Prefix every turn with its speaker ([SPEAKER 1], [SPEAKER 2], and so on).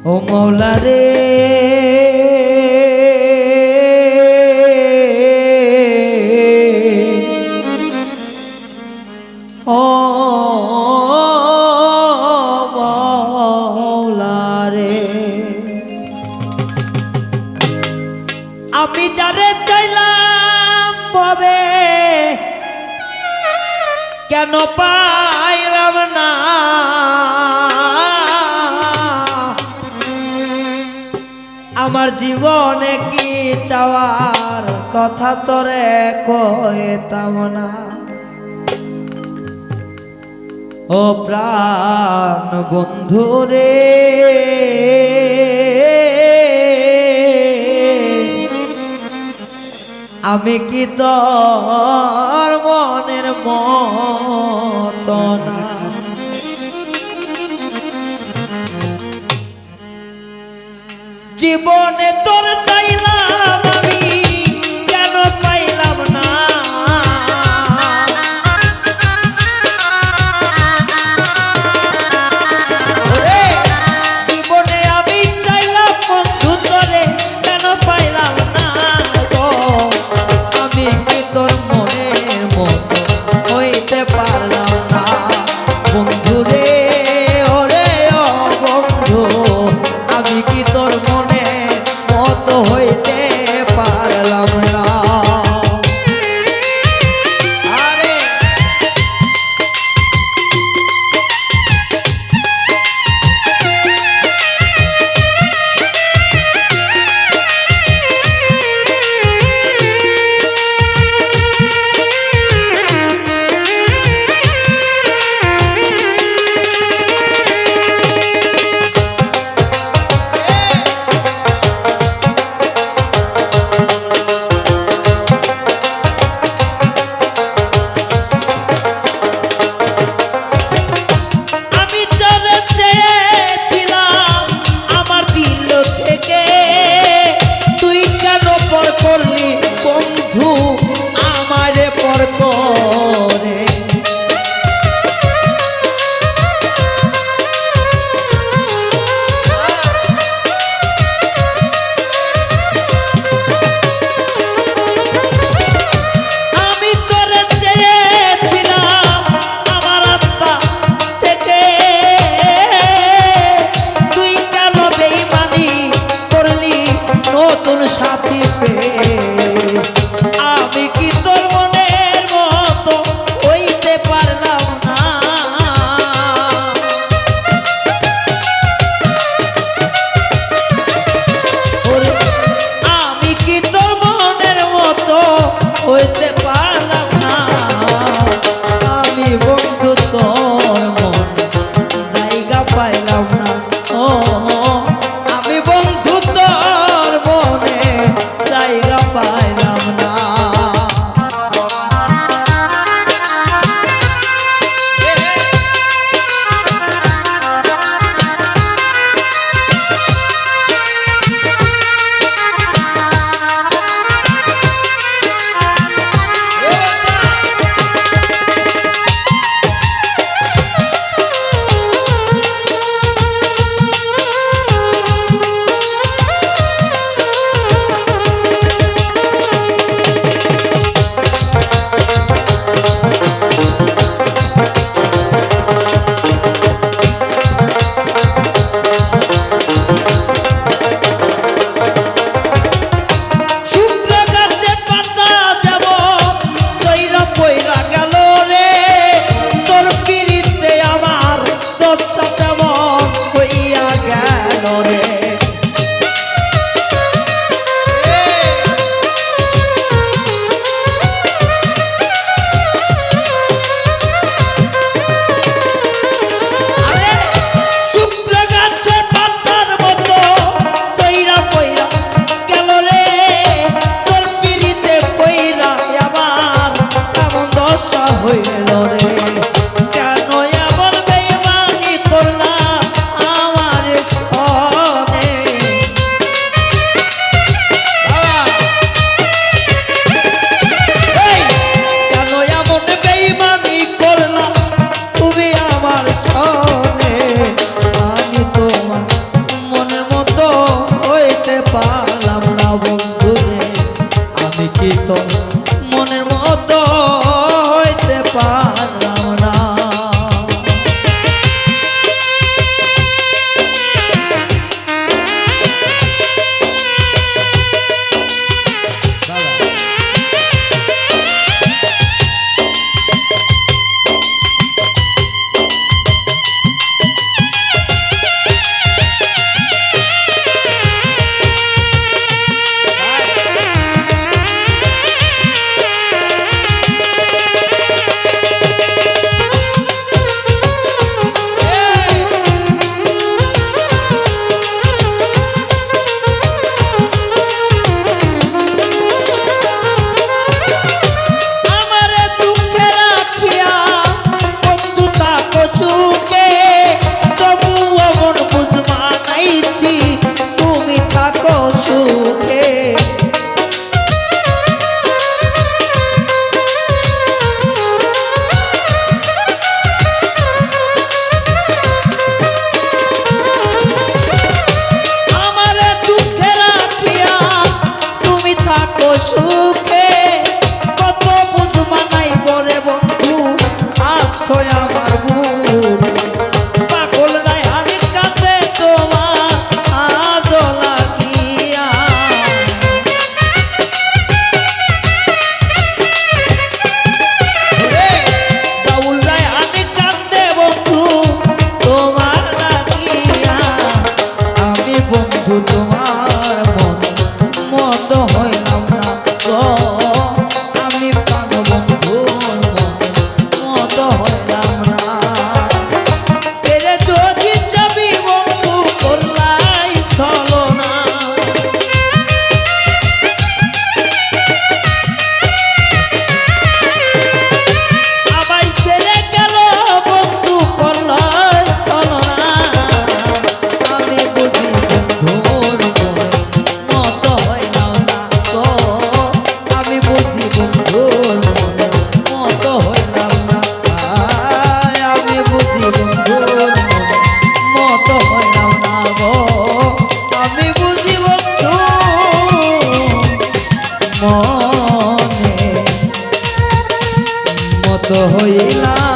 [SPEAKER 1] ও মৌলা রে ও মৌলা রে আমি যারে চাইলাম পাবে কেন পাইলাম না আমার জীবনে কি চাওয়ার কথা তোরে কইতাম না ও প্রাণ বন্ধু রে আমি কি তোর মনের মতো না জীবনে তোর চাইলাম আমি কেন পাইলাম না জীবনে আমি চাইলাম বন্ধু তোরে কেন পাইলাম না গো আমি কি তোর মনের মতো হইতে পারলাম না বন্ধু রে ওরে ও বন্ধু আমি কি তোর মনের মতো হইতে পারলাম না হইতে পারলাম না আমি বন্ধু তোর মন জায়গা পাইলাম না ও আমি বন্ধু তোর মনে জায়গা পাইলাম না কেন এমন বেইমানি করলা আমার বন্ধু তোমার মন মতো হইলাম না গো আমি পান বন্ধুর মন মতো হইলাম না ছেড়ে যদি যাবি বন্ধু করলাই চলো না আমায় ছেড়ে গেল বন্ধু করলাই চলো না আমি বুঝি বন্ধুর মন মতো হইলাম না গো আমি বুঝি বন্ধুর মন মতো হইলাম না আমি বুঝি বন্ধুর মন মতো হইলাম না গো আমি বুঝি বন্ধু মনে মতো হইলাম